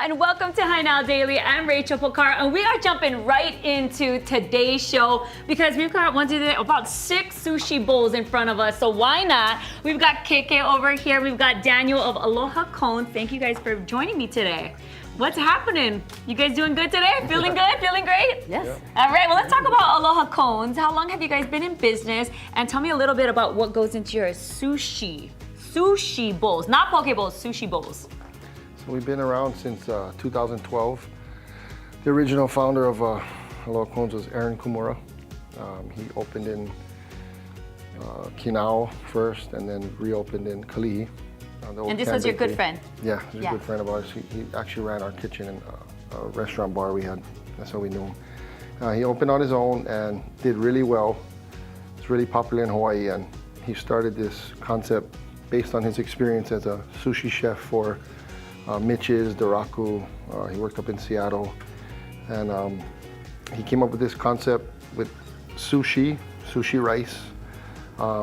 and welcome to Hi Now Daily. I'm Rachel Pokar, and we are jumping right into today's show because we've got about 6 sushi bowls in front of us, so why not? We've got KK over here, we've got Daniel of Aloha Cones. Thank you guys for joining me today. What's happening? You guys doing good today? Feeling good? Feeling great? Yes. All right, well, let's talk about Aloha Cones. How long have you guys been in business? And tell me a little bit about what goes into your sushi bowls, not poke bowls, sushi bowls. So we've been around since 2012. The original founder of Aloha Cones was Aaron Kumura. He opened in Kinao first and then reopened in Kalihi. And this was your good friend? Yeah, he's a good friend of ours. He actually ran our kitchen and a restaurant bar we had. That's how we knew him. He opened on his own and did really well. It's really popular in Hawaii, and he started this concept based on his experience as a sushi chef for Mitch's, Doraku. He worked up in Seattle, and he came up with this concept with sushi rice,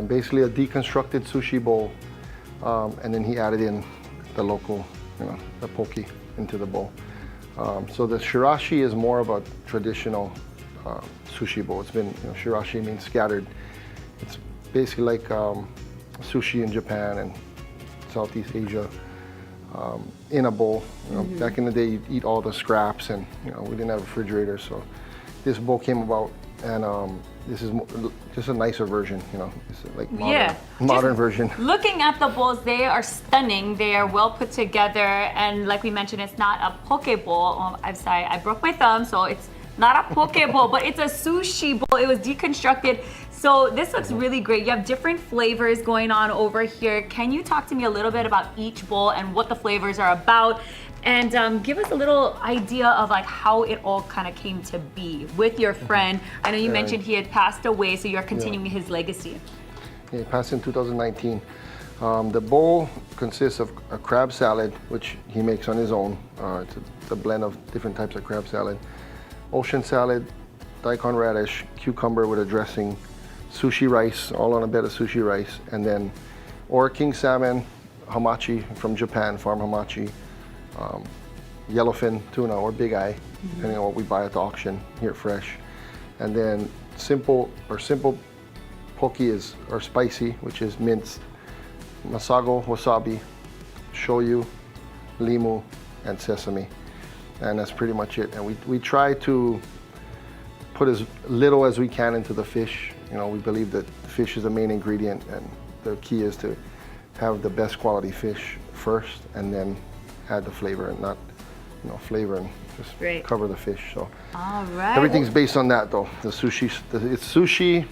basically a deconstructed sushi bowl, and then he added in the local, the poke into the bowl. So the shirashi is more of a traditional sushi bowl. It's been, shirashi means scattered. It's basically like sushi in Japan and Southeast Asia. In a bowl. Back in the day, you'd eat all the scraps, and we didn't have refrigerators, so this bowl came about, and this is just a nicer version. It's like modern version. Looking at the bowls, they are stunning. They are well put together, and like we mentioned, it's not a poke bowl. I'm sorry, I broke my thumb, so it's not a poke bowl, but it's a sushi bowl. It was deconstructed. So this looks really great. You have different flavors going on over here. Can you talk to me a little bit about each bowl and what the flavors are about? And give us a little idea of like how it all kind of came to be with your friend. I know you mentioned he had passed away, so you're continuing his legacy. Yeah, he passed in 2019. The bowl consists of a crab salad, which he makes on his own. It's a blend of different types of crab salad. Ocean salad, daikon radish, cucumber with a dressing, sushi rice, all on a bed of sushi rice, and then king salmon, hamachi from Japan, farm hamachi, yellowfin tuna or big eye, depending on what we buy at the auction here fresh. And then simple poke or spicy, which is minced, masago, wasabi, shoyu, limu, and sesame. And that's pretty much it. And we try to put as little as we can into the fish. We believe that fish is the main ingredient, and the key is to have the best quality fish first and then add the flavor, and not flavor and just cover the fish. So all right, everything's based on that though. The sushi, it's sushi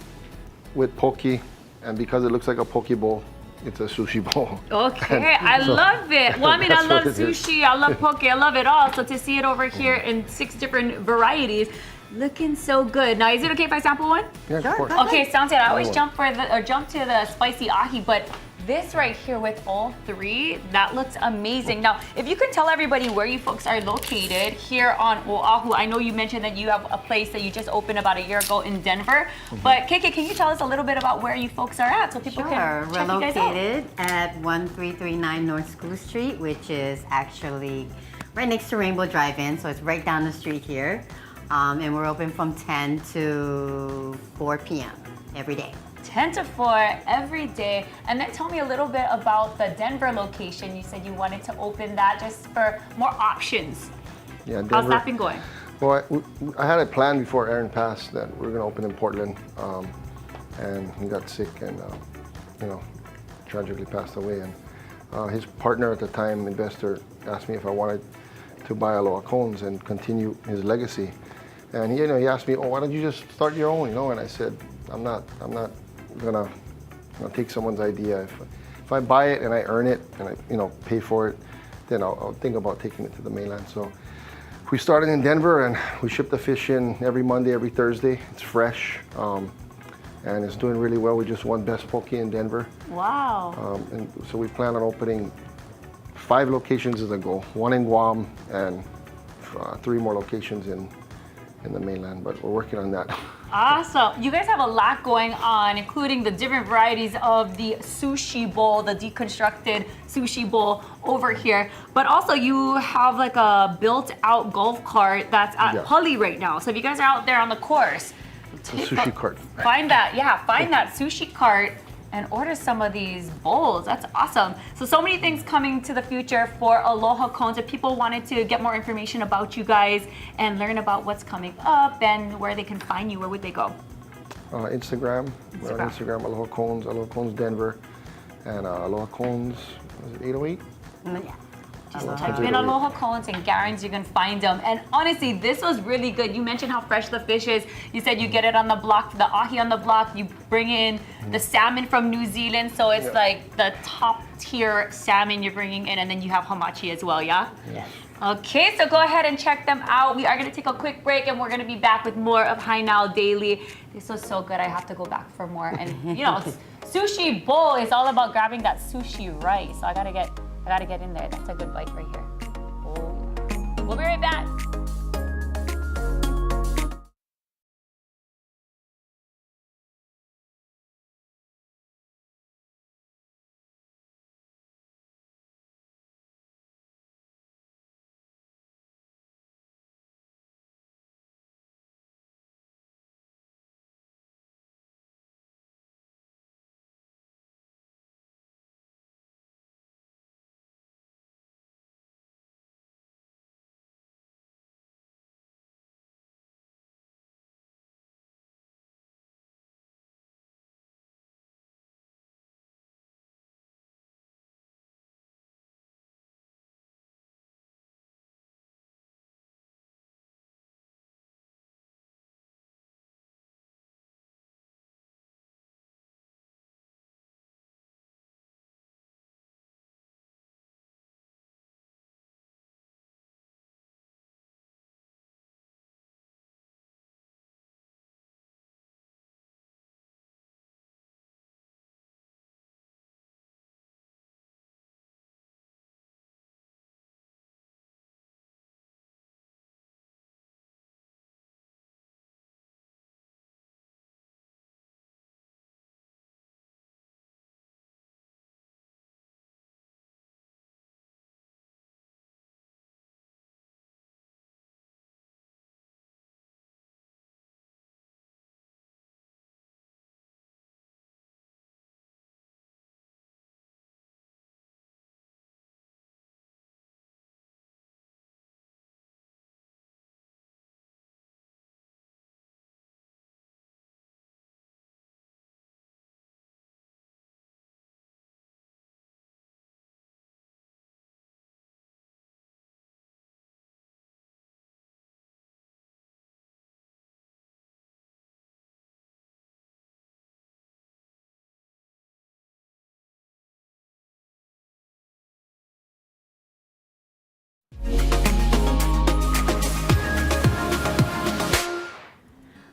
with poke, and because it looks like a poke bowl, it's a sushi bowl. Okay, I love it. Well, I mean, I love sushi, I love poke, I love it all. So to see it over here in 6 different varieties, looking so good. Now, is it okay if I sample one? Yeah, sure, of course. Okay, sounds good. I always jump to the spicy ahi, but this right here with all 3, that looks amazing. Now, if you can tell everybody where you folks are located here on Oahu. I know you mentioned that you have a place that you just opened about a year ago in Denver, but KK, can you tell us a little bit about where you folks are at so people can check We're you guys out? located at 1339 North School Street, which is actually right next to Rainbow Drive-In, so it's right down the street here. And we're open from 10 to 4 p.m. every day. 10 to 4 every day. And then tell me a little bit about the Denver location. You said you wanted to open that just for more options. Yeah, Denver. How's that been going? Well, I had a plan before Aaron passed that we were going to open in Portland, and he got sick and tragically passed away. And his partner at the time, investor, asked me if I wanted to buy Aloha Cones and continue his legacy. And he asked me, why don't you just start your own, And I said, I'm not gonna take someone's idea. If I buy it and I earn it and I pay for it, then I'll think about taking it to the mainland. So we started in Denver, and we ship the fish in every Monday, every Thursday. It's fresh, and it's doing really well. We just won Best Poke in Denver. Wow. And so we plan on opening 5 locations as a goal, 1 in Guam and 3 more locations in the mainland, but we're working on that. Awesome. You guys have a lot going on, including the different varieties of the sushi bowl, the deconstructed sushi bowl over here. But also you have like a built-out golf cart that's at Yeah. Pully right now. So if you guys are out there on the course, The sushi cart. find that sushi cart and order some of these bowls. That's awesome. So many things coming to the future for Aloha Cones. If people wanted to get more information about you guys and learn about what's coming up and where they can find you, where would they go? Instagram. We're on Instagram, Aloha Cones Denver, and Aloha Cones, was it 808? Yeah. Just Aloha type Cones in 808. Aloha Cones and guarantee you can find them. And honestly, this was really good. You mentioned how fresh the fish is. You said you get it on the block, the ahi on the block. You bring in the salmon from New Zealand. So it's like the top tier salmon you're bringing in. And then you have hamachi as well, yeah? Yes. Okay, so go ahead and check them out. We are going to take a quick break and we're going to be back with more of Hai Now Daily. This was so good. I have to go back for more. And you know, sushi bowl is all about grabbing that sushi rice. So I got to get in there. That's a good bite right here. Oh, yeah. We'll be right back.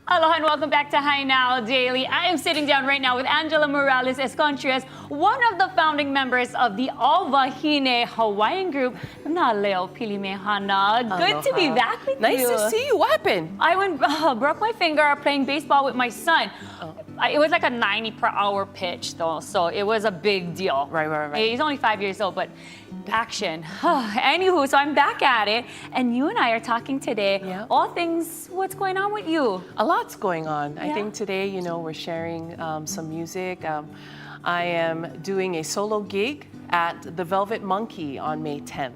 Aloha and welcome back to Hai Now Daily. I am sitting down right now with Angela Morales Escontrias, one of the founding members of the Alvahine Hawaiian group. Na leo pilimehana. Good to be back with Nice you. to see you. What happened? I broke my finger playing baseball with my son. It was like a 90 per hour pitch though, so it was a big deal. Right. He's only 5 years old, but action. Anywho, so I'm back at it, and you and I are talking today. Yeah. All things, what's going on with you? A lot's going on. I Yeah. think today, we're sharing some music. I am doing a solo gig at the Velvet Monkey on May 10th.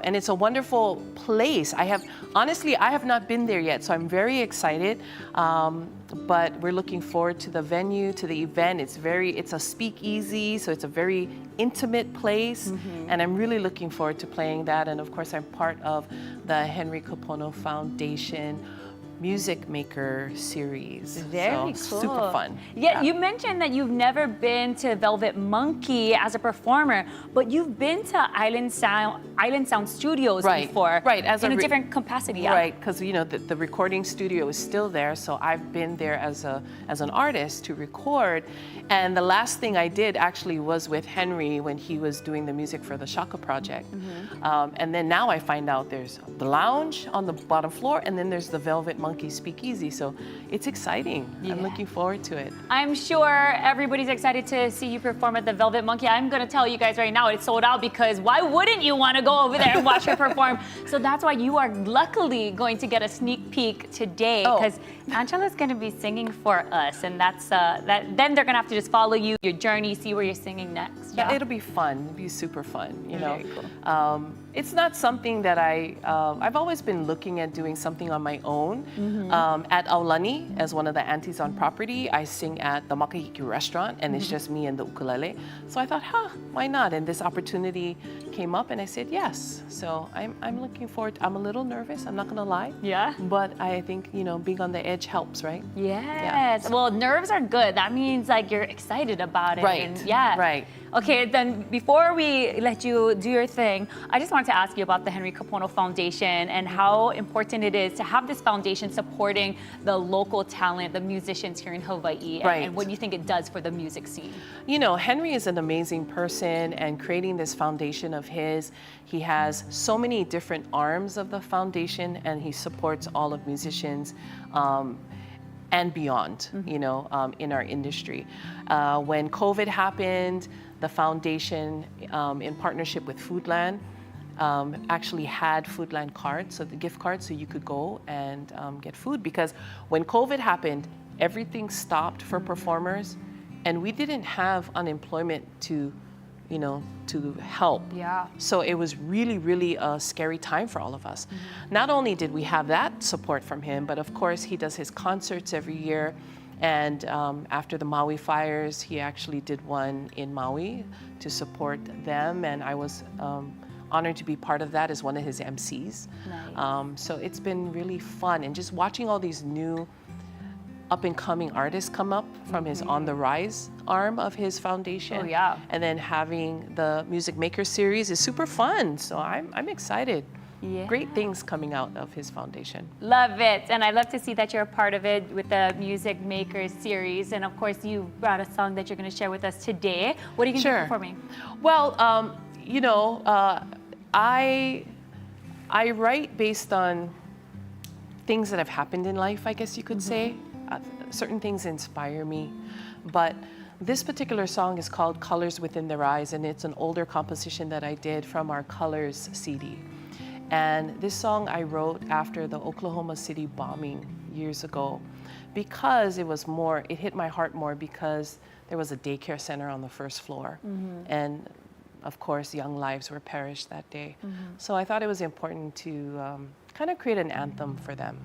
And it's a wonderful place. I have not been there yet, so I'm very excited. But we're looking forward to the venue, to the event. It's a speakeasy, so it's a very intimate place. And I'm really looking forward to playing that. And of course, I'm part of the Henry Kapono Foundation Music Maker series. Very so cool. Super fun. Yeah, you mentioned that you've never been to Velvet Monkey as a performer, but you've been to Island Sound Studios before. Right, in a different capacity. Yeah. Right, because the recording studio is still there, so I've been there as an artist to record. And the last thing I did actually was with Henry when he was doing the music for the Shaka Project. And then now I find out there's the lounge on the bottom floor, and then there's the Velvet Monkey Speakeasy. So it's exciting. I'm looking forward to it. I'm sure everybody's excited to see you perform at the Velvet Monkey. I'm gonna tell you guys right now, it's sold out because why wouldn't you want to go over there and watch her perform? So that's why you are luckily going to get a sneak peek today because Angela's gonna be singing for us, and that's then they're gonna have to just follow you, your journey, see where you're singing next. Yeah, it'll be fun. It'll be super fun. You know, Very cool. It's not something that I've always been looking at doing something on my own. At Aulani, as one of the aunties on property, I sing at the Makahiki restaurant, and it's just me and the ukulele. So I thought, why not? And this opportunity came up, and I said yes. So I'm looking forward. I'm a little nervous. I'm not gonna lie. Yeah. But I think being on the edge helps, right? Yes. Well, nerves are good. That means like you're excited about it. Right. And yeah. Right. Okay, then before we let you do your thing, I just wanted to ask you about the Henry Kapono Foundation and how important it is to have this foundation supporting the local talent, the musicians here in Hawaii, and what you think it does for the music scene. You know, Henry is an amazing person, and creating this foundation of his, he has so many different arms of the foundation, and he supports all of musicians and beyond, in our industry. When COVID happened, the foundation, in partnership with Foodland, actually had Foodland cards, so the gift cards, so you could go and get food. Because when COVID happened, everything stopped for performers, and we didn't have unemployment to help. Yeah. So it was really, really a scary time for all of us. Not only did we have that support from him, but of course he does his concerts every year. And after the Maui fires, he actually did one in Maui to support them. And I was honored to be part of that as one of his MCs. Nice. So it's been really fun. And just watching all these new up-and-coming artists come up from his On the Rise arm of his foundation. Oh, yeah. And then having the Music Maker series is super fun. So I'm excited. Yeah. Great things coming out of his foundation. Love it. And I love to see that you're a part of it with the Music Makers series. And of course, you brought a song that you're going to share with us today. What are you going to be performing? Well, I write based on things that have happened in life, I guess you could say. Certain things inspire me. But this particular song is called Colors Within Their Eyes, and it's an older composition that I did from our Colors CD. And this song I wrote after the Oklahoma City bombing years ago because it hit my heart more because there was a daycare center on the first floor. And of course, young lives were perished that day. So I thought it was important to kind of create an anthem for them,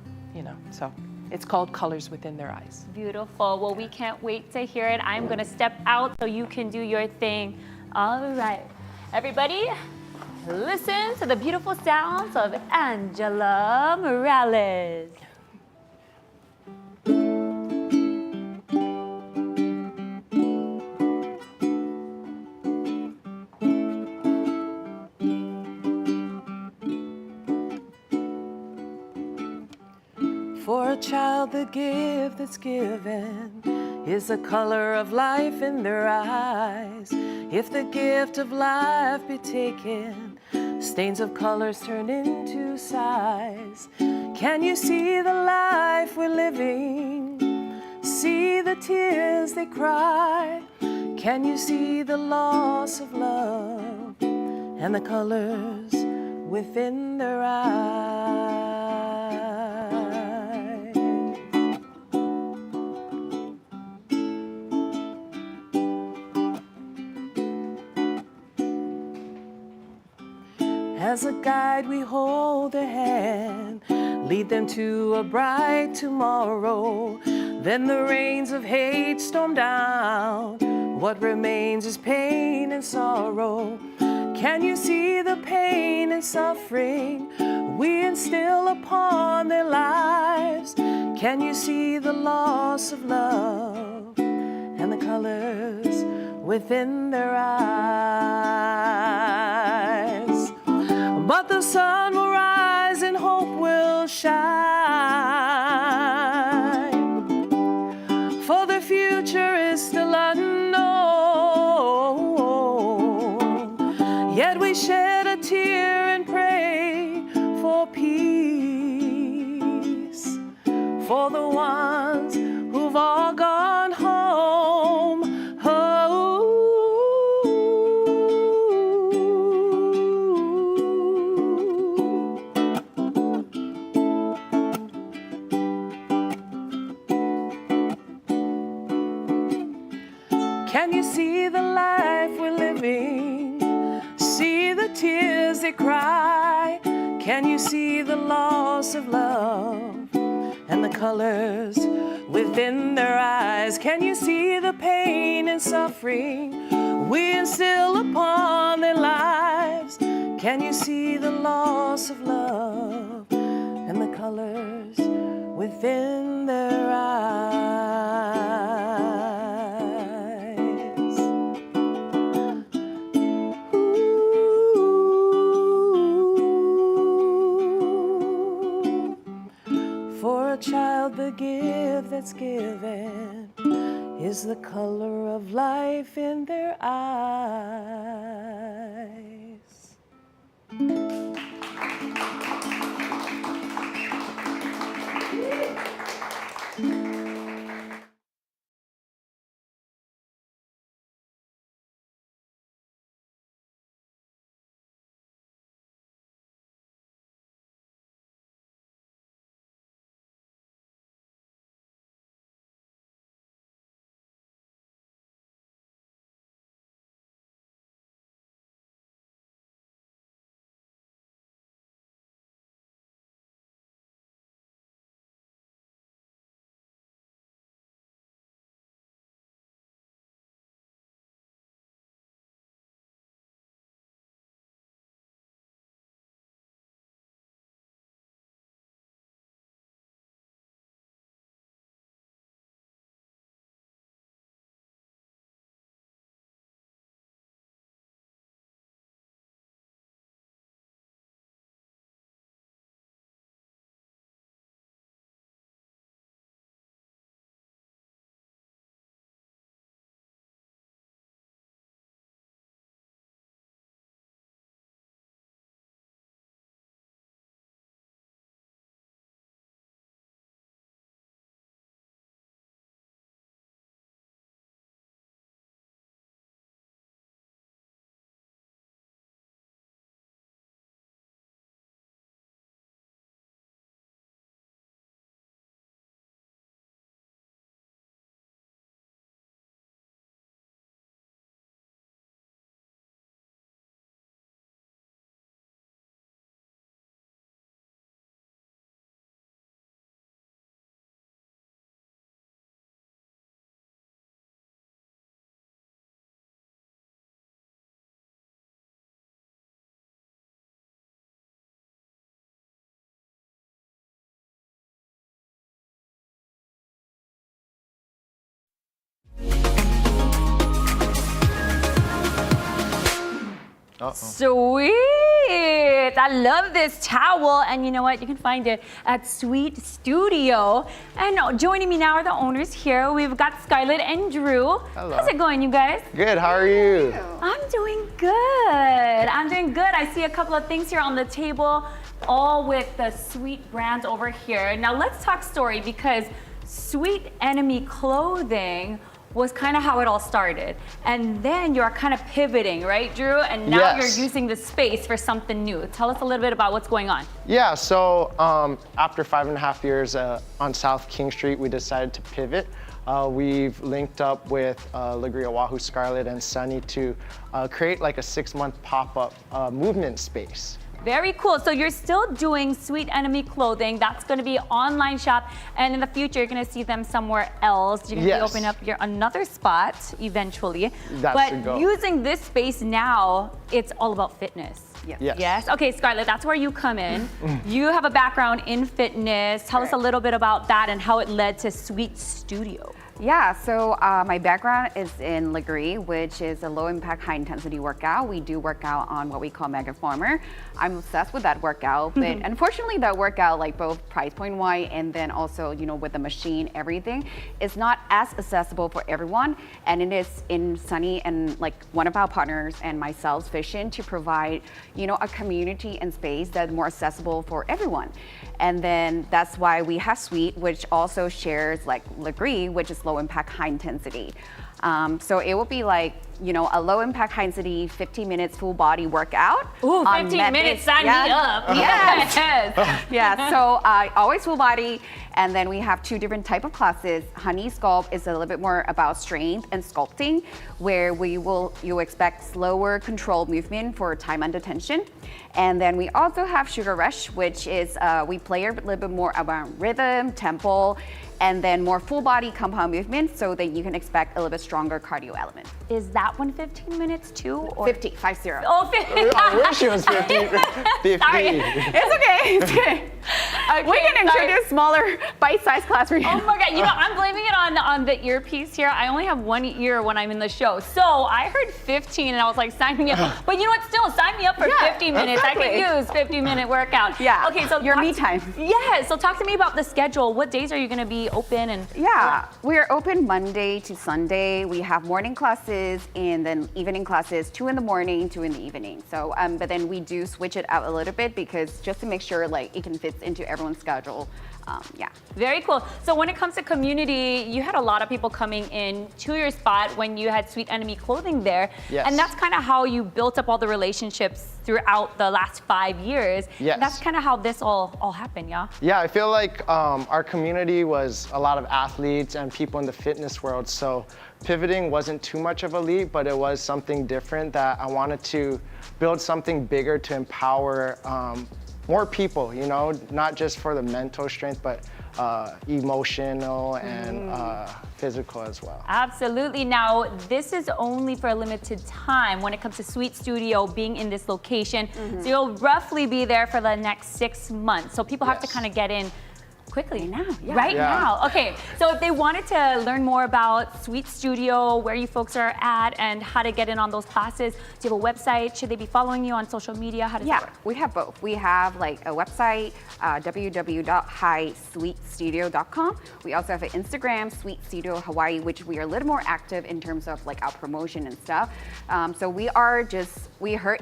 So it's called Colors Within Their Eyes. Beautiful. Well, we can't wait to hear it. I'm going to step out so you can do your thing. All right. Everybody, listen to the beautiful sounds of Angela Morales. For a child, the gift that's given is the color of life in their eyes. If the gift of life be taken, stains of colors turn into sighs. Can you see the life we're living? See the tears they cry. Can you see the loss of love and the colors within their eyes? As a guide, we hold their hand, lead them to a bright tomorrow. Then the rains of hate storm down. What remains is pain and sorrow. Can you see the pain and suffering we instill upon their lives? Can you see the loss of love and the colors within their eyes? But the sun will rise and hope will shine, for the future is still unknown. Yet we shed a tear and pray for peace. see the life we're living? See the tears they cry? Can you see the loss of love and the colors within their eyes? Can you see the pain and suffering we instill upon their lives? Can you see the loss of love and the colors within their eyes? Ooh. For a child, the gift that's given is the color of life in their eyes. Sweet! I love this towel, and you know what? You can find it at Sweet Studio. And joining me now are the owners here. We've got Scarlett and Drew. Hello. How's it going, you guys? Good, how are you? I'm doing good. I'm doing good. I see a couple of things here on the table, all with the Sweet brand over here. Now let's talk story, because Sweet Enemy Clothing was kind of how it all started. And then you're kind of pivoting, right, Drew? And now Yes. you're using the space for something new. Tell us a little bit about what's going on. Yeah, so after 5.5 years on South King Street, we decided to pivot. We've linked up with Legri Oahu, Scarlett, and Sunny to create like a 6-month pop-up movement space. Very cool. So you're still doing Sweet Enemy Clothing. That's going to be online shop, and in the future, you're going to see them somewhere else. You're going to be opening up another spot eventually. That's the goal. Using this space now, it's all about fitness. Yes. Yes. Okay, Scarlett, that's where you come in. You have a background in fitness. Tell us a little bit about that and how it led to Sweet Studio. Yeah, so my background is in Legri, which is a low-impact, high-intensity workout. We do work out on what we call Mega Farmer. I'm obsessed with that workout, but unfortunately, that workout, like both price point-wise and then also, you know, with the machine, everything, is not as accessible for everyone. And it is in Sunny and like one of our partners and myself's vision to provide, you know, a community and space that's more accessible for everyone. And then that's why we have Sweet, which also shares like Legri, which is low impact, high intensity. So it will be like a low impact, high intensity, 15 minutes full body workout. Ooh, on 15 mat minutes, base. sign me up. Yes. Yeah, so always full body. And then we have 2 different type of classes. Honey Sculpt is a little bit more about strength and sculpting, where you expect slower controlled movement for time under tension. And then we also have Sugar Rush, which is we play a little bit more about rhythm, tempo, and then more full body compound movement, so that you can expect a little bit stronger cardio element. Is that one 15 minutes too? Or 50. Oh, 50. I wish it was 50. 50. Sorry. It's okay. It's okay. We can introduce smaller bite-sized class for you. Oh my God, I'm blaming it on the earpiece here. I only have one ear when I'm in the show. So I heard 15 and I was like, sign me up. But you know what, still sign me up for 50 minutes. exactly. I can use 50-minute workout. Yeah, Okay, so your me time. Yeah, so talk to me about the schedule. What days are you gonna be open? And Yeah, we are open Monday to Sunday. We have morning classes and then evening classes, 2 in the morning, 2 in the evening. So, but then we do switch it out a little bit, because just to make sure like it can fit into everyone's schedule. Yeah. Very cool. So when it comes to community, you had a lot of people coming in to your spot when you had Sweet Enemy clothing there. Yes. And that's kind of how you built up all the relationships throughout the last 5 years. Yes. And that's kind of how this all happened, yeah? Yeah, I feel like our community was a lot of athletes and people in the fitness world, so pivoting wasn't too much of a leap, but it was something different that I wanted to build something bigger to empower more people, not just for the mental strength, but emotional and physical as well. Absolutely. Now, this is only for a limited time when it comes to Sweet Studio being in this location. So you'll roughly be there for the next 6 months. So people have to Yes. kind of get in quickly now, yeah. right Yeah. now. Okay, so if they wanted to learn more about Sweet Studio, where you folks are at, and how to get in on those classes, do you have a website? Should they be following you on social media? How does that Yeah, work? we have both. We have like a website, www.highsweetstudio.com. We also have an Instagram, Sweet Studio Hawaii, which we are a little more active in terms of like our promotion and stuff. So we heard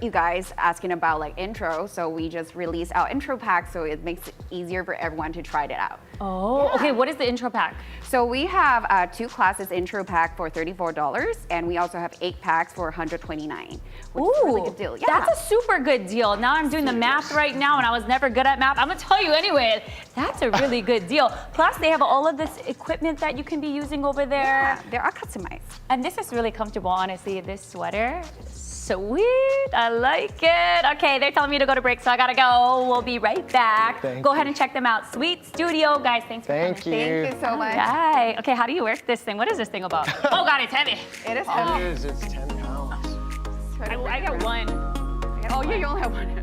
you guys asking about like intro, so we just released our intro pack, so it makes it easier for everyone to try it out. Oh, okay. What is the intro pack? So we have 2 classes intro pack for $34, and we also have 8 packs for $129, which is a really good deal. Yeah. That's a super good deal. Now I'm doing the math right now, and I was never good at math. I'm gonna tell you anyway. That's a really good deal. Plus, they have all of this equipment that you can be using over there. Yeah, they are customized. And this is really comfortable, honestly. This sweater, sweet. I like it. Okay, they're telling me to go to break, so I gotta go. We'll be right back. Thank go you. ahead and check them out. Sweet Studio, guys. Thanks for Thank coming. you. Thank you so much. Right. Okay, how do you work this thing? What is this thing about? Oh God, it's heavy. It is It heavy. is, it's 10 pounds. I got one. Oh, yeah, you only have one.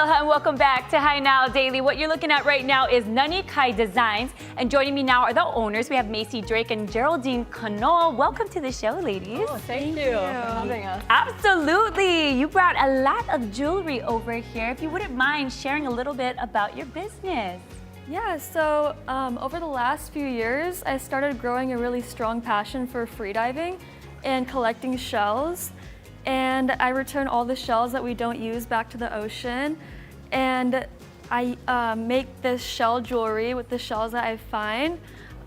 Aloha and welcome back to Hi Now Daily. What you're looking at right now is Nani Kai Designs. And joining me now are the owners. We have Macy Drake and Geraldine Canoa. Welcome to the show, ladies. Oh, thank you for having us. Absolutely. You brought a lot of jewelry over here. If you wouldn't mind sharing a little bit about your business. Yeah, so over the last few years, I started growing a really strong passion for freediving and collecting shells. And I return all the shells that we don't use back to the ocean. And I make this shell jewelry with the shells that I find.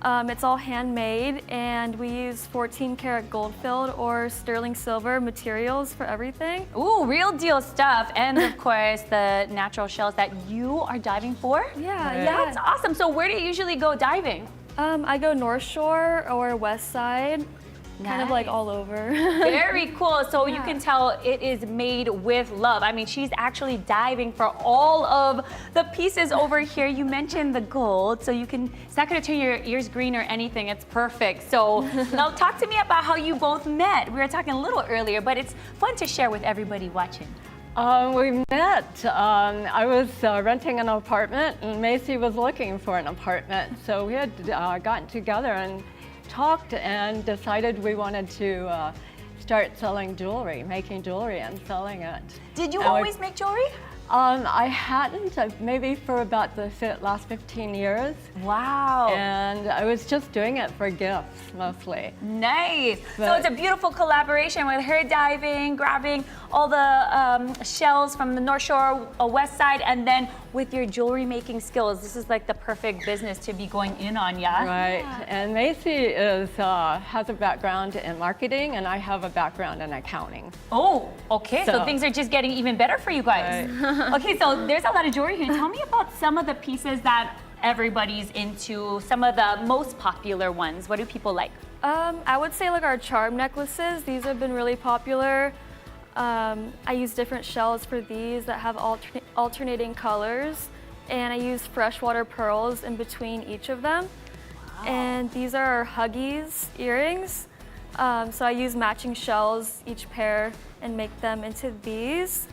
It's all handmade, and we use 14 karat gold filled or sterling silver materials for everything. Ooh, real deal stuff. And of course, the natural shells that you are diving for. Yeah, That's awesome. So where do you usually go diving? I go North Shore or West Side, kind of like Nice. all over. Very cool. So you can tell it is made with love. I mean, she's actually diving for all of the pieces over here. You mentioned the gold, so it's not gonna turn your ears green or anything. It's perfect. So now talk to me about how you both met. We were talking a little earlier, but it's fun to share with everybody watching. We met. I was renting an apartment, and Macy was looking for an apartment. So we had gotten together and talked and decided we wanted to start selling jewelry, making jewelry and selling it. Did you And we- always make jewelry? I hadn't, maybe for about the last 15 years. Wow. And I was just doing it for gifts mostly. Nice. So But- it's a beautiful collaboration with her diving, grabbing all the shells from the North Shore, West Side, and then with your jewelry making skills, this is like the perfect business to be going in on, yeah? Right, and Macy has a background in marketing, and I have a background in accounting. Oh, okay. So So- things are just getting even better for you guys. Okay, so there's a lot of jewelry here. Tell me about some of the pieces that everybody's into, some of the most popular ones. What do people like? I would say like our charm necklaces. These have been really popular. I use different shells for these that have alternating colors, and I use freshwater pearls in between each of them. And these are our Huggies earrings. So I use matching shells, each pair, and make them into these.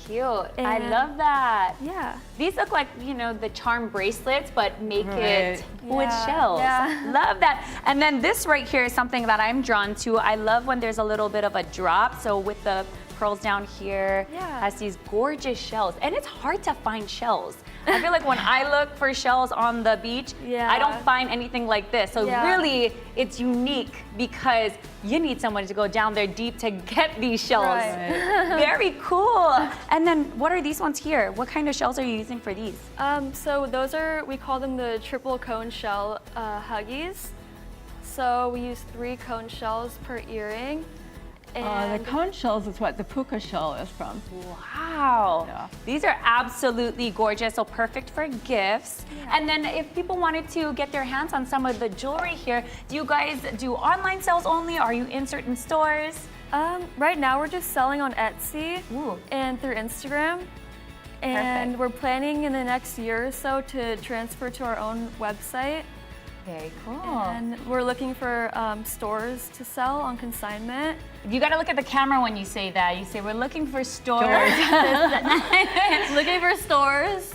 Cute. I And- love that. Yeah. These look like, the charm bracelets, but make it with Yeah, shells. yeah. Love that. And then this right here is something that I'm drawn to. I love when there's a little bit of a drop. So with the pearls down here, has these gorgeous shells. And it's hard to find shells. I feel like when I look for shells on the beach, I don't find anything like this. So really, it's unique because you need someone to go down there deep to get these shells. Right. Very cool. And then what are these ones here? What kind of shells are you using for these? So those we call them the triple cone shell Huggies. So we use 3 cone shells per earring. The And cone shells is what the puka shell is from. Wow. Yeah. These are absolutely gorgeous, so perfect for gifts. And then if people wanted to get their hands on some of the jewelry here, do you guys do online sales only? Are you in certain stores? right now we're just selling on Etsy Ooh. and through Instagram. And Perfect. we're planning in the next year or so to transfer to our own website. Very cool. And we're looking for stores to sell on consignment. You got to look at the camera when you say that. You say, we're looking for stores. Looking for stores.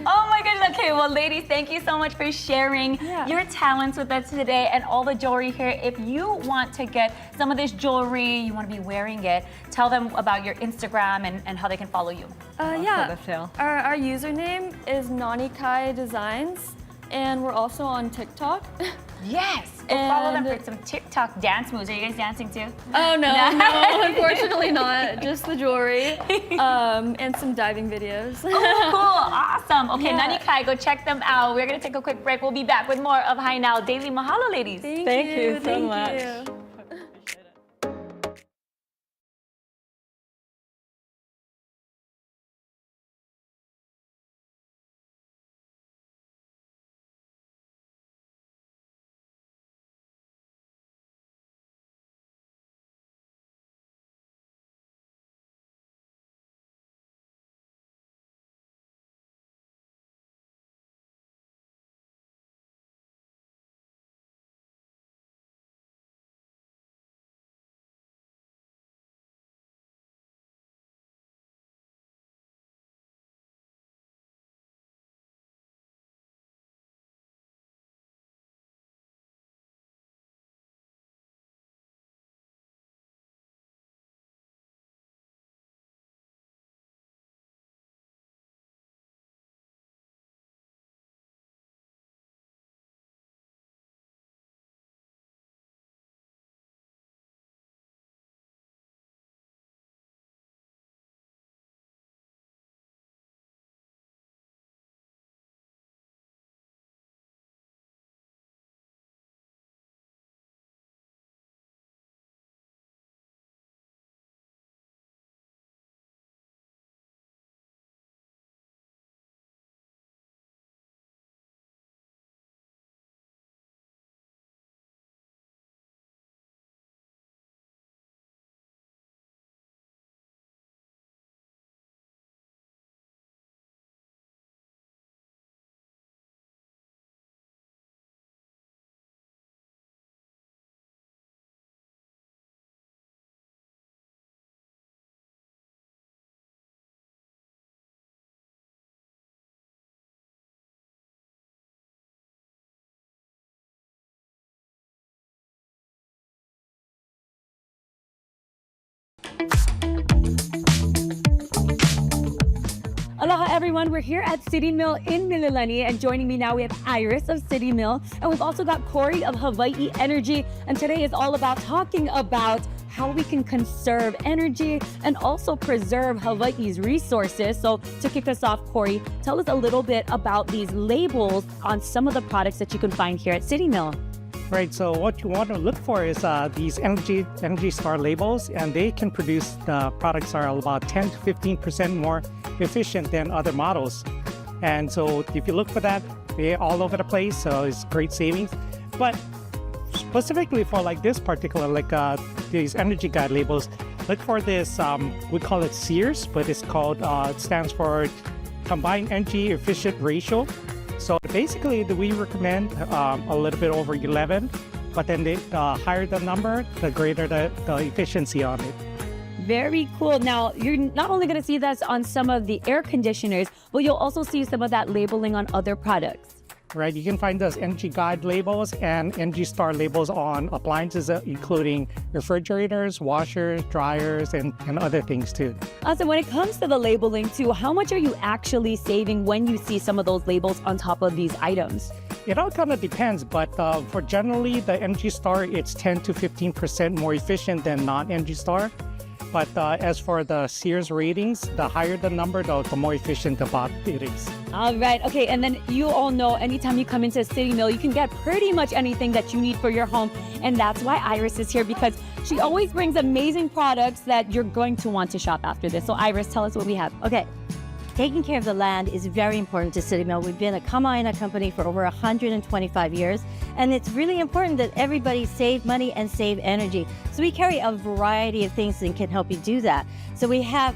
Oh my goodness. Okay, well, ladies, thank you so much for sharing your talents with us today and all the jewelry here. If you want to get some of this jewelry, you want to be wearing it, tell them about your Instagram and how they can follow you. Yeah, the sale. our username is Nani Kai Designs, and we're also on TikTok. Yes. Go follow them And- for some TikTok dance moves. Are you guys dancing too? Oh no, unfortunately not. Just the jewelry and some diving videos. Cool. Awesome. Okay, Yeah. Nani Kai, go check them out. We're going to take a quick break. We'll be back with more of Hi Now Daily. Mahalo, ladies. Thank you so thank much. you. Aloha everyone, we're here at City Mill in Mililani, and joining me now we have Iris of City Mill, and we've also got Corey of Hawaii Energy, and today is all about talking about how we can conserve energy and also preserve Hawaii's resources. So to kick us off, Corey, tell us a little bit about these labels on some of the products that you can find here at City Mill. Right, so what you want to look for is these Energy Star labels, and they can produce, the products are about 10 to 15% more efficient than other models. And so if you look for that, they're all over the place, so it's great savings. But specifically for like this particular, these Energy Guide labels, look for this, we call it SEERS, but it's called, it stands for Combined Energy Efficient Ratio. So basically, we recommend a little bit over 11, but then the higher the number, the greater the efficiency on it. Very cool. Now, you're not only going to see this on some of the air conditioners, but you'll also see some of that labeling on other products. Right, you can find those Energy Guide labels and Energy Star labels on appliances, including refrigerators, washers, dryers, and other things too. Also, when it comes to the labeling too, how much are you actually saving when you see some of those labels on top of these items? It all kind of depends, but for generally the Energy Star, it's 10 to 15% more efficient than non-Energy Star. But as for the Sears ratings, the higher the number, the more efficient the bot it is. All right. Okay. And then you all know anytime you come into City Mill, you can get pretty much anything that you need for your home. And that's why Iris is here, because she always brings amazing products that you're going to want to shop after this. So Iris, tell us what we have. Okay. Taking care of the land is very important to City Mill. We've been a Kama'aina company for over 125 years, and it's really important that everybody save money and save energy. So we carry a variety of things that can help you do that. So we have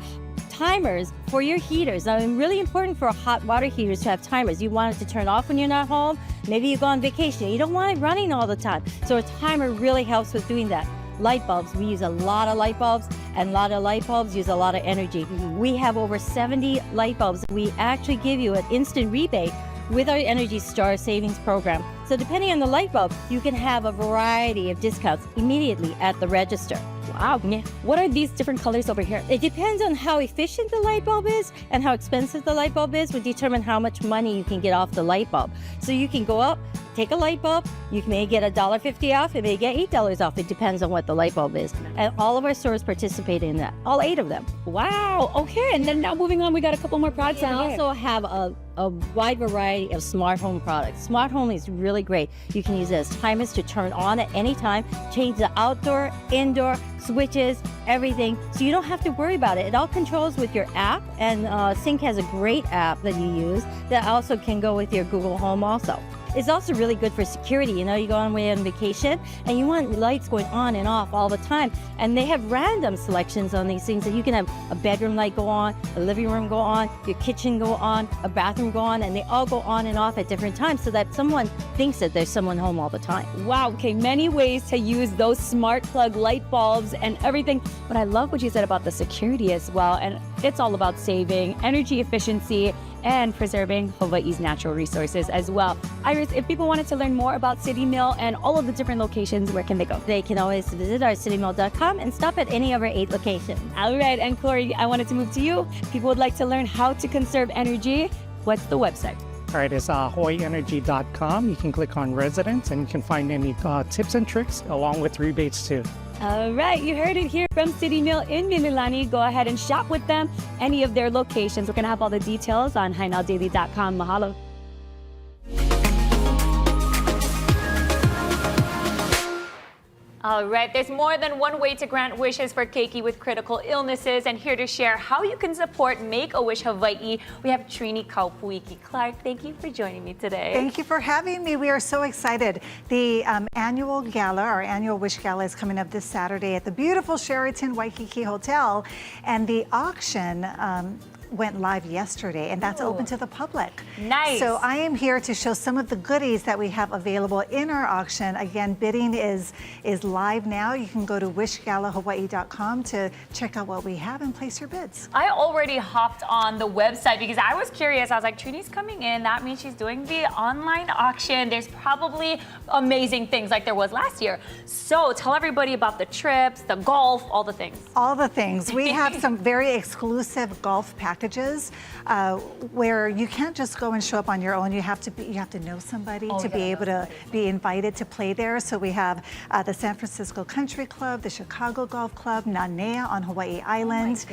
timers for your heaters. Now, it's really important for hot water heaters to have timers. You want it to turn off when you're not home. Maybe you go on vacation. You don't want it running all the time. So a timer really helps with doing that. Light bulbs, we use a lot of light bulbs, and a lot of light bulbs use a lot of energy. We have over 70 light bulbs. We actually give you an instant rebate with our Energy Star Savings Program. So depending on the light bulb, you can have a variety of discounts immediately at the register. Wow. Yeah. What are these different colors over here? It depends on how efficient the light bulb is and how expensive the light bulb is, will determine how much money you can get off the light bulb. So you can go up, take a light bulb, you may get $1.50 off, you may get $8 off. It depends on what the light bulb is. And all of our stores participate in that, all 8 of them. Wow. Okay. And then now moving on, we got a couple more products. We also have a wide variety of smart home products. Smart home is really great. You can use it as timers to turn on at any time, change the outdoor, indoor, switches, everything. So you don't have to worry about it. It all controls with your app, and Sync has a great app that you use that also can go with your Google Home also. It's also really good for security. You know, you go away on vacation and you want lights going on and off all the time. And they have random selections on these things that you can have a bedroom light go on, a living room go on, your kitchen go on, a bathroom go on, and they all go on and off at different times so that someone thinks that there's someone home all the time. Wow. Okay. Many ways to use those smart plug light bulbs and everything. But I love what you said about the security as well. And it's all about saving energy efficiency and preserving Hawaii's natural resources as well. Iris, if people wanted to learn more about City Mill and all of the different locations, where can they go? They can always visit our citymill.com and stop at any of our 8 locations. All right, and Corey, I wanted to move to you. If people would like to learn how to conserve energy, what's the website? All right, it's hawaiienergy.com. You can click on residents and you can find any tips and tricks along with rebates too. All right, you heard it here from City Mill in Mililani. Go ahead and shop with them, any of their locations. We're going to have all the details on HiNowDaily.com. Mahalo. All right, there's more than one way to grant wishes for Keiki with critical illnesses, and here to share how you can support Make-A-Wish Hawaii, we have Trini Kaupuiki. Clark, thank you for joining me today. Thank you for having me. We are so excited. The annual gala, our annual Wish Gala, is coming up this Saturday at the beautiful Sheraton Waikiki Hotel, and the auction went live yesterday, and that's open to the public. Nice. So I am here to show some of the goodies that we have available in our auction. Again, bidding is live now. You can go to wishgalahawaii.com to check out what we have and place your bids. I already hopped on the website because I was curious. I was like, Trini's coming in. That means she's doing the online auction. There's probably amazing things like there was last year. So tell everybody about the trips, the golf, all the things. All the things. We have some very exclusive golf packages where you can't just go and show up on your own. You have to know somebody to be able to be invited to play there. So we have the San Francisco Country Club, the Chicago Golf Club, Nanea on Hawaii Island.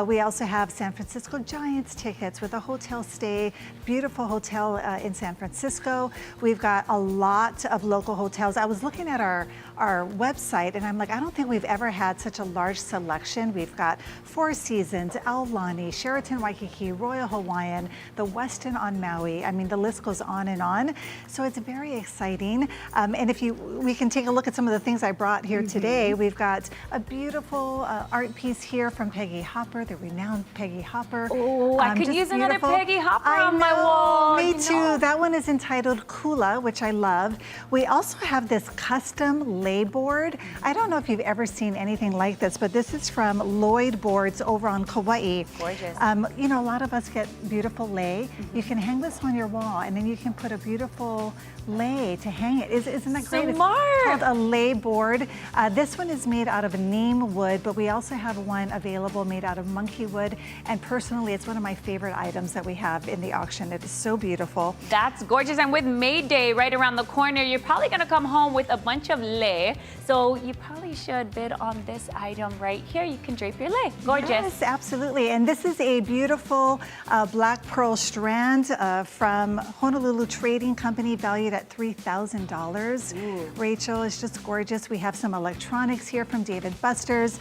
We also have San Francisco Giants tickets with a hotel stay, beautiful hotel in San Francisco. We've got a lot of local hotels. I was looking at our website and I'm like, I don't think we've ever had such a large selection. We've got Four Seasons, Aulani, Sheraton Waikiki, Royal Hawaiian, the Westin on Maui. I mean, the list goes on and on. So it's very exciting. And we can take a look at some of the things I brought here today. We've got a beautiful art piece here from Peggy Hopper, the renowned Peggy Hopper. Oh, I could use another Peggy Hopper on my know, wall. Me too. That one is entitled Kula, which I love. We also have this custom lay board. I don't know if you've ever seen anything like this, but this is from Lloyd Boards over on Kauai. Gorgeous. You know, a lot of us get beautiful lay. You can hang this on your wall, and then you can put a beautiful lay to hang it. Isn't that great? Smart. It's called a lay board. This one is made out of neem wood, but we also have one available made out of monkey wood. And personally, it's one of my favorite items that we have in the auction. It is so beautiful. That's gorgeous. And with May Day right around the corner, you're probably going to come home with a bunch of lei. So you probably should bid on this item right here. You can drape your lei. Gorgeous. Yes, absolutely. And this is a beautiful black pearl strand from Honolulu Trading Company, valued at $3,000. Rachel, is just gorgeous. We have some electronics here from David Buster's.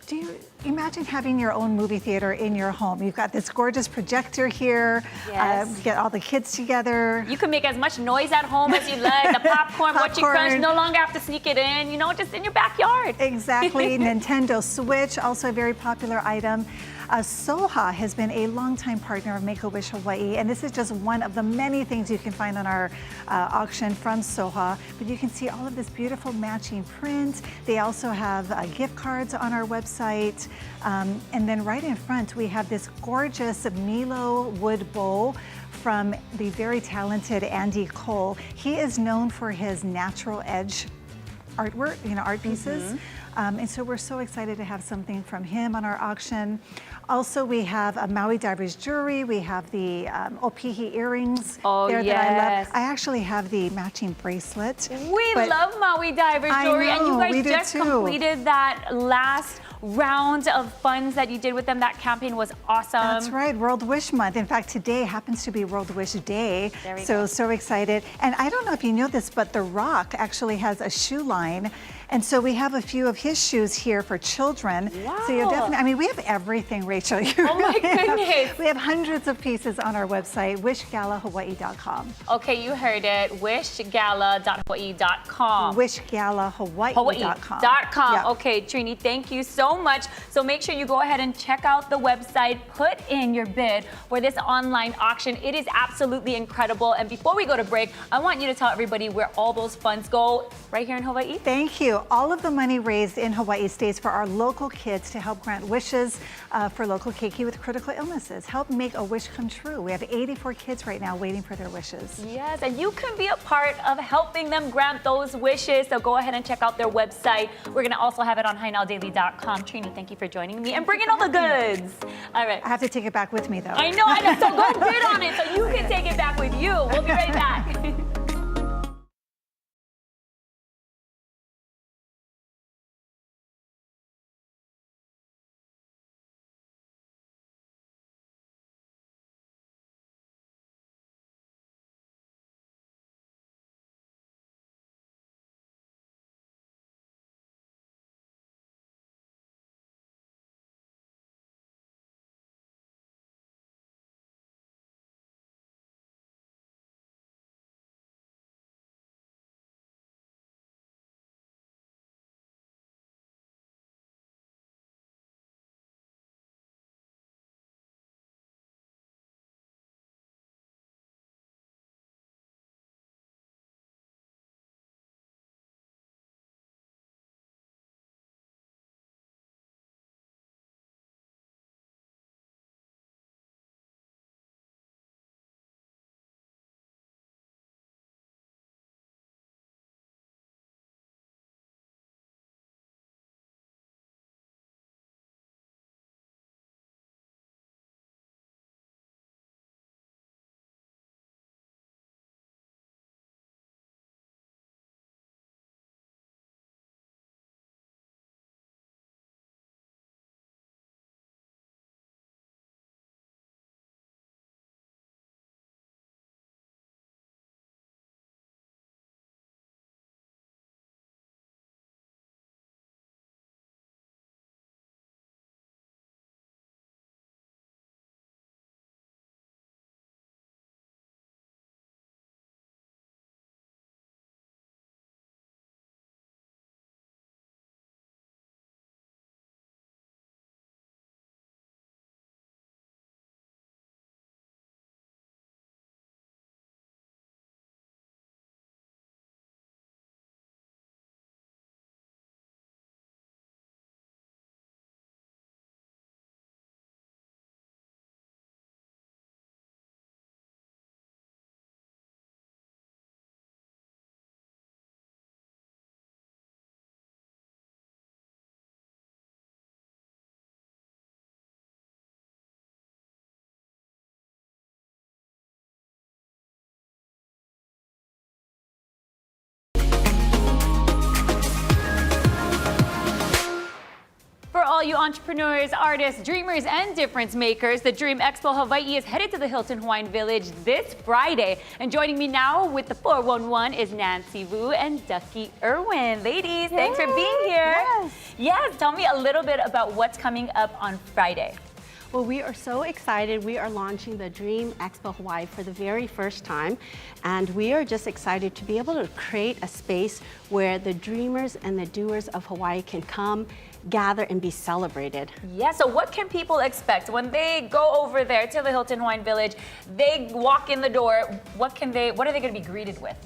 Do you imagine having your own movie theater in your home? You've got this gorgeous projector here. Yes. Get all the kids together. You can make as much noise at home as you like. The popcorn, what you crunch, no longer have to sneak it in, you know, just in your backyard. Exactly. Nintendo Switch, also a very popular item. Soha has been a longtime partner of Make-A-Wish Hawaii, and this is just one of the many things you can find on our auction from Soha. But you can see all of this beautiful matching print. They also have gift cards on our website. And then right in front, we have this gorgeous Milo wood bowl from the very talented Andy Cole. He is known for his natural edge artwork, art pieces. And so we're so excited to have something from him on our auction. Also, we have a Maui Divers jewelry. We have the Opihi earrings there that I love. I actually have the matching bracelet. We love Maui Divers jewelry, and you guys just completed that last round of funds that you did with them. That campaign was awesome. That's right, World Wish Month. In fact, today happens to be World Wish Day. So excited. And I don't know if you know this, but The Rock actually has a shoe line. And so we have a few of his shoes here for children. Wow. So you'll definitely, I mean, we have everything, Rachel. Oh my goodness. We have hundreds of pieces on our website, wishgalahawaii.com. Okay, you heard it. Wishgala.hawaii.com. Wishgalahawaii.com. Yep. Okay, Trini, thank you so much. So make sure you go ahead and check out the website, put in your bid for this online auction. It is absolutely incredible. And before we go to break, I want you to tell everybody where all those funds go right here in Hawaii. Thank you. All of the money raised in Hawaii stays for our local kids to help grant wishes for local keiki with critical illnesses. Help make a wish come true. We have 84 kids right now waiting for their wishes. Yes, and you can be a part of helping them grant those wishes. So go ahead and check out their website. We're going to also have it on HiNowDaily.com. Trini, thank you for joining me and bringing all the goods. All right. I have to take it back with me, though. I know. So go bid on it so you can take it back with you. We'll be right back. all you entrepreneurs, artists, dreamers, and difference makers. The Dream Expo Hawaii is headed to the Hilton Hawaiian Village this Friday. And joining me now with the 411 is Nancy Wu and Ducky Irwin. Ladies, thanks for being here. Yes, tell me a little bit about what's coming up on Friday. Well, we are so excited. We are launching the Dream Expo Hawaii for the very first time. And we are just excited to be able to create a space where the dreamers and the doers of Hawaii can come, gather, and be celebrated. Yeah, so what can people expect when they go over there to the Hilton Hawaiian Village? They walk in the door, what are they going to be greeted with?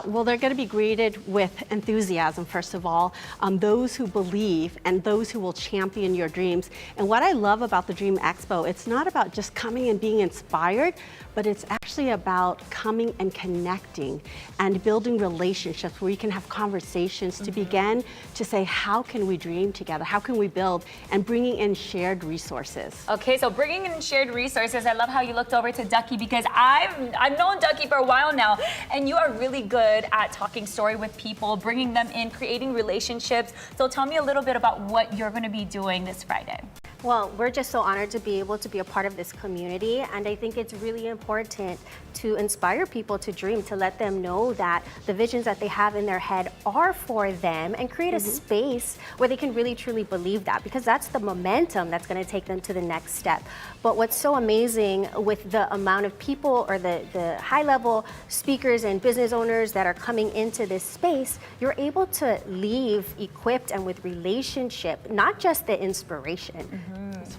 Well, they're going to be greeted with enthusiasm, first of all, those who believe and those who will champion your dreams. And what I love about the Dream Expo, it's not about just coming and being inspired, but it's actually about coming and connecting and building relationships where you can have conversations to begin to say, how can we dream together? How can we build? And bringing in shared resources. Okay, so bringing in shared resources. I love how you looked over to Ducky because I've known Ducky for a while now, and you are really good at talking story with people, bringing them in, creating relationships. So tell me a little bit about what you're going to be doing this Friday. Well, we're just so honored to be able to be a part of this community, and I think it's really important to inspire people to dream, to let them know that the visions that they have in their head are for them, and create a space where they can really truly believe that, because that's the momentum that's going to take them to the next step. But what's so amazing with the amount of people or the high-level speakers and business owners that are coming into this space, you're able to leave equipped and with relationship, not just the inspiration.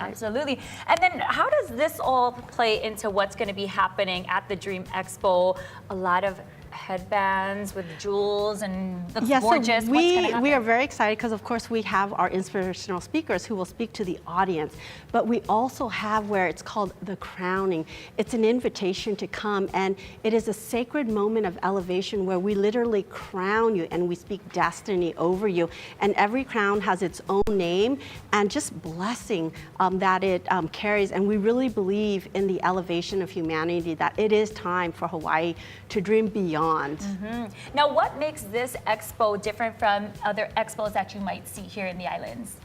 Absolutely. And then how does this all play into what's going to be happening at the Dream Expo? A lot of headbands with jewels and the gorgeous. So we are very excited because, of course, we have our inspirational speakers who will speak to the audience, but we also have where it's called the crowning. It's an invitation to come, and it is a sacred moment of elevation where we literally crown you and we speak destiny over you. And every crown has its own name and just blessing that it carries. And we really believe in the elevation of humanity, that it is time for Hawaii to dream beyond. Now, what makes this expo different from other expos that you might see here in the islands?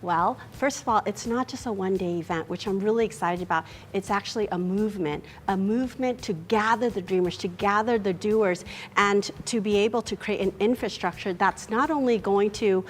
Well, first of all, it's not just a one-day event, which I'm really excited about. It's actually a movement to gather the dreamers, to gather the doers, and to be able to create an infrastructure that's not only going to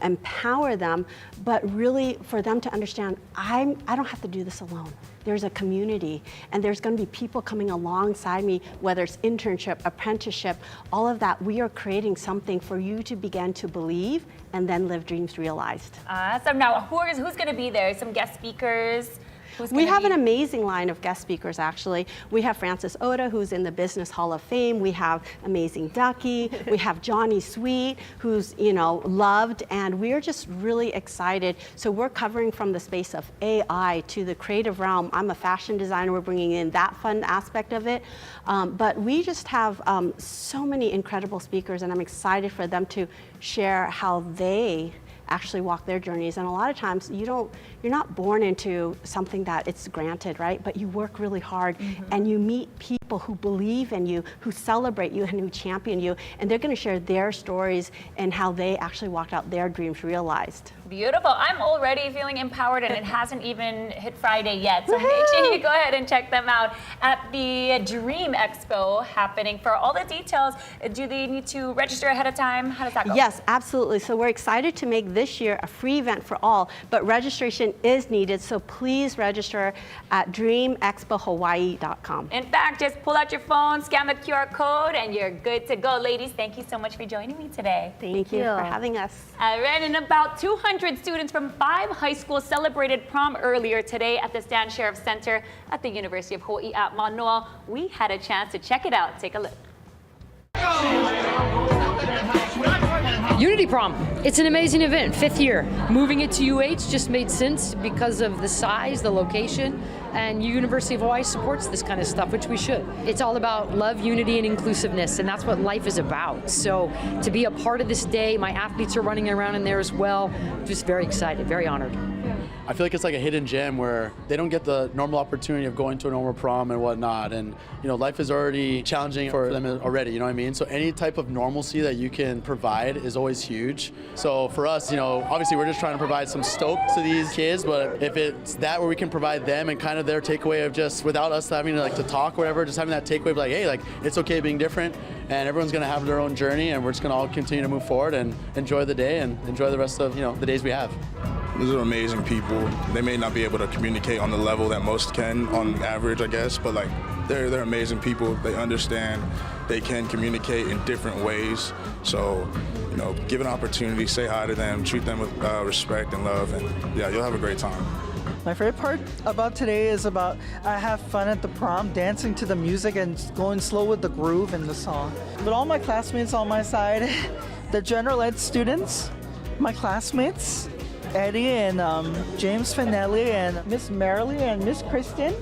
empower them, but really for them to understand, I don't have to do this alone. There's a community, and there's going to be people coming alongside me, whether it's internship, apprenticeship, all of that. We are creating something for you to begin to believe and then live dreams realized. Awesome. Now, who's going to be there? Some guest speakers? We have an amazing line of guest speakers, actually. We have Francis Oda, who's in the Business Hall of Fame. We have amazing Ducky. We have Johnny Sweet, who's, loved, and we're just really excited. So we're covering from the space of AI to the creative realm. I'm a fashion designer. We're bringing in that fun aspect of it. But we just have so many incredible speakers, and I'm excited for them to share how they actually walk their journeys. And a lot of times you're not born into something that it's granted, right? But you work really hard and you meet people who believe in you, who celebrate you, and who champion you. And they're going to share their stories and how they actually walked out their dreams realized. Beautiful. I'm already feeling empowered, and it hasn't even hit Friday yet. So make sure you go ahead and check them out at the Dream Expo happening. For all the details, do they need to register ahead of time? How does that go? Yes, absolutely. So we're excited to make this year a free event for all, but registration is needed. So please register at dreamexpohawaii.com. In fact, just pull out your phone, scan the QR code, and you're good to go. Ladies, thank you so much for joining me today. Thank you for having us. All right, and about 200 students from 5 high schools celebrated prom earlier today at the Stan Sheriff Center at the University of Hawaii at Manoa. We had a chance to check it out. Take a look. Unity Prom. It's an amazing event, 5th year. Moving it to UH just made sense because of the size, the location, and University of Hawaii supports this kind of stuff, which we should. It's all about love, unity, and inclusiveness, and that's what life is about. So to be a part of this day, my athletes are running around in there as well. Just very excited, very honored. I feel like it's like a hidden gem where they don't get the normal opportunity of going to a normal prom and whatnot. And, you know, life is already challenging for them already, you know what I mean? So any type of normalcy that you can provide is always huge. So for us, you know, obviously we're just trying to provide some stoke to these kids, but if it's that where we can provide them and kind of their takeaway of just without us having to like to talk or whatever, just having that takeaway of like, hey, like it's okay being different and everyone's gonna have their own journey and we're just gonna all continue to move forward and enjoy the day and enjoy the rest of, you know, the days we have. These are amazing people. They may not be able to communicate on the level that most can on average, I guess, but like they're amazing people. They understand, they can communicate in different ways. So, you know, give an opportunity, say hi to them, treat them with respect and love, and yeah, you'll have a great time. My favorite part about today is about I have fun at the prom, dancing to the music and going slow with the groove and the song. But all my classmates on my side, the general ed students, my classmates, Eddie and James Finelli and Miss Marilee and Miss Kristen.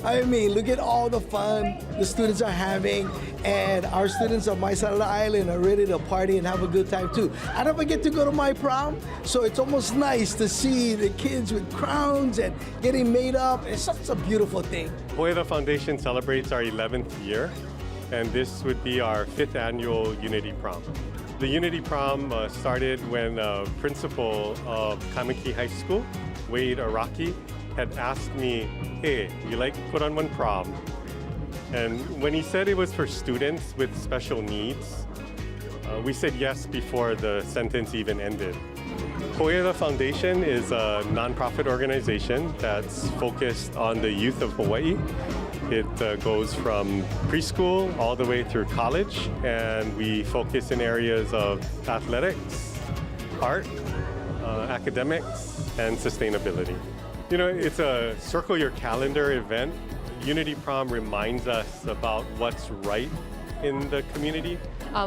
I mean, look at all the fun the students are having, and our students on my side of the island are ready to party and have a good time too. I never get to go to my prom, so it's almost nice to see the kids with crowns and getting made up. It's such a beautiful thing. Hoya Foundation celebrates our 11th year, and this would be our 5th annual Unity Prom. The Unity Prom started when principal of Kamiki High School, Wade Araki, had asked me, hey, you like Put on One Prom? And when he said it was for students with special needs, we said yes before the sentence even ended. Hoya Foundation is a nonprofit organization that's focused on the youth of Hawaii. It goes from preschool all the way through college, and we focus in areas of athletics, art, academics, and sustainability. You know, it's a circle your calendar event. Unity Prom reminds us about what's right in the community.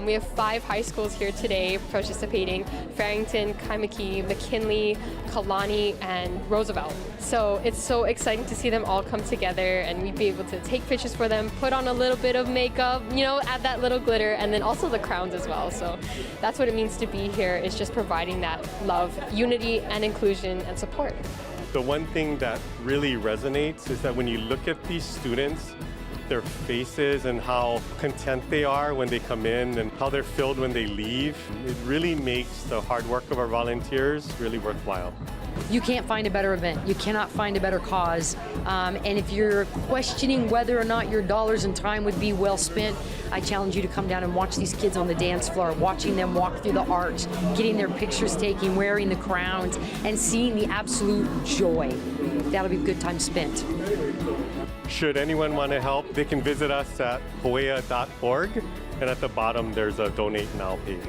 We have 5 high schools here today participating: Farrington, Kaimaki, McKinley, Kalani, and Roosevelt. So it's so exciting to see them all come together and we'd be able to take pictures for them, put on a little bit of makeup, you know, add that little glitter, and then also the crowns as well. So that's what it means to be here, is just providing that love, unity, and inclusion and support. The one thing that really resonates is that when you look at these students, their faces and how content they are when they come in and how they're filled when they leave, it really makes the hard work of our volunteers really worthwhile. You can't find a better event. You cannot find a better cause. And if you're questioning whether or not your dollars and time would be well spent, I challenge you to come down and watch these kids on the dance floor, watching them walk through the art, getting their pictures taken, wearing the crowns, and seeing the absolute joy. That'll be a good time spent. Should anyone want to help, they can visit us at hoya.org, and at the bottom there's a Donate Now page.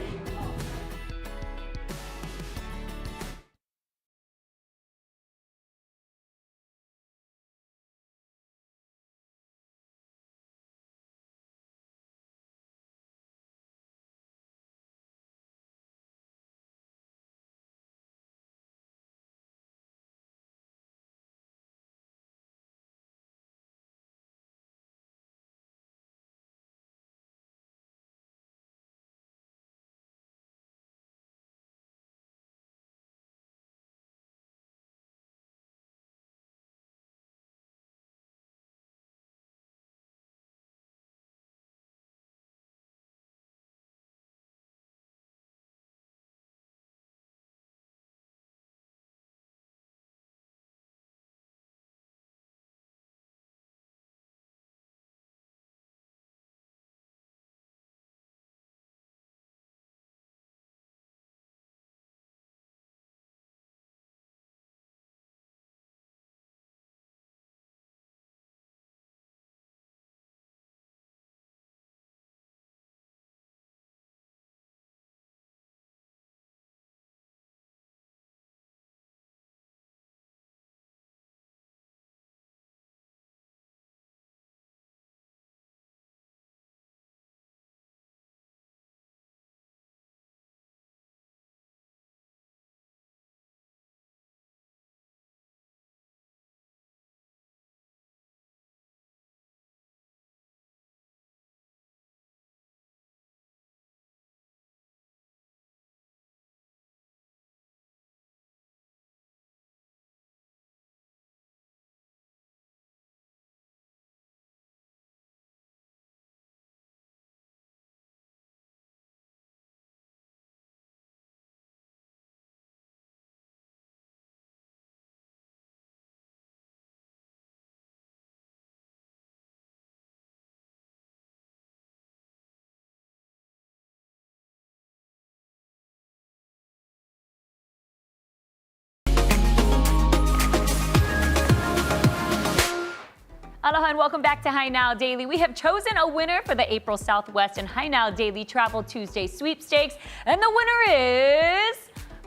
Aloha and welcome back to Hai Now Daily. We have chosen a winner for the April Southwest and Hai Now Daily Travel Tuesday sweepstakes, and the winner is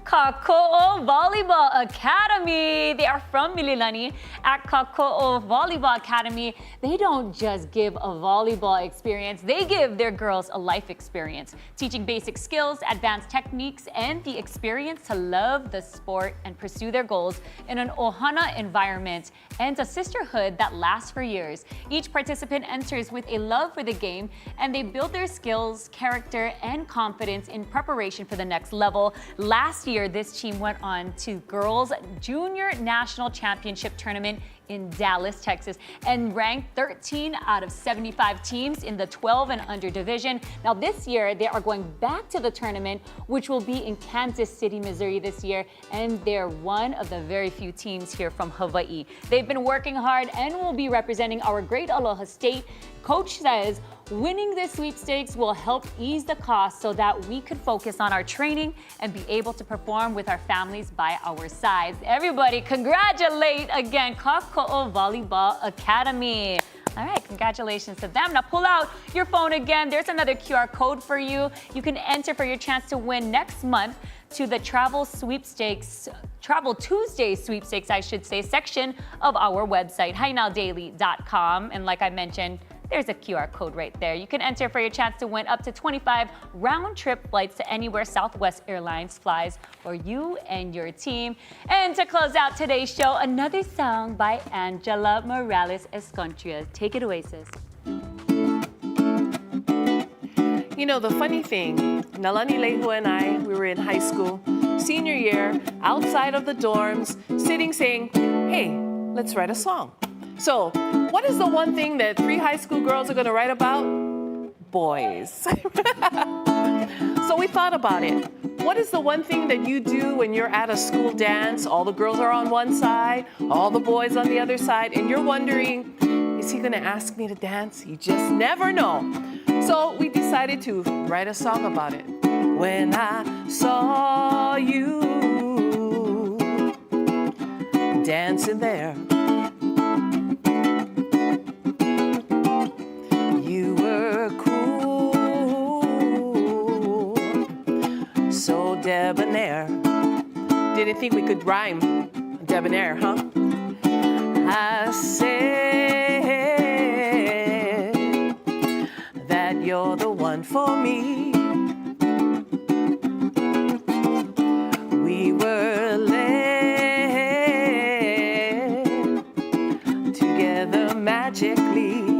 Kako'o Volleyball Academy. They are from Mililani. At Kako'o Volleyball Academy, they don't just give a volleyball experience, they give their girls a life experience, teaching basic skills, advanced techniques, and the experience to love the sport and pursue their goals in an ohana environment and a sisterhood that lasts for years. Each participant enters with a love for the game, and they build their skills, character, and confidence in preparation for the next level. Last year, this team went on to Girls Junior National Championship Tournament in Dallas, Texas, and ranked 13 out of 75 teams in the 12 and under division. Now this year, they are going back to the tournament, which will be in Kansas City, Missouri this year, and they're one of the very few teams here from Hawaii. They've been working hard and will be representing our great Aloha State. Coach says winning this sweepstakes will help ease the cost so that we could focus on our training and be able to perform with our families by our sides. Everybody, congratulate again Kako'o Volleyball Academy. All right, congratulations to them. Now pull out your phone again. There's another QR code for you. You can enter for your chance to win next month to the Travel Tuesday sweepstakes, I should say, section of our website, hainowdaily.com. And like I mentioned, there's a QR code right there. You can enter for your chance to win up to 25 round-trip flights to anywhere Southwest Airlines flies for you and your team. And to close out today's show, another song by Angela Morales Escontria. Take it away, sis. You know, the funny thing, Nalani Lehu and I, we were in high school, senior year, outside of the dorms, sitting saying, hey, let's write a song. So, what is the one thing that 3 high school girls are going to write about? Boys. So we thought about it. What is the one thing that you do when you're at a school dance? All the girls are on one side, all the boys on the other side, and you're wondering, is he going to ask me to dance? You just never know. So we decided to write a song about it. When I saw you dancing there, you were cool, so debonair. Didn't think we could rhyme debonair, huh? I said that you're the one for me. We were led together magically.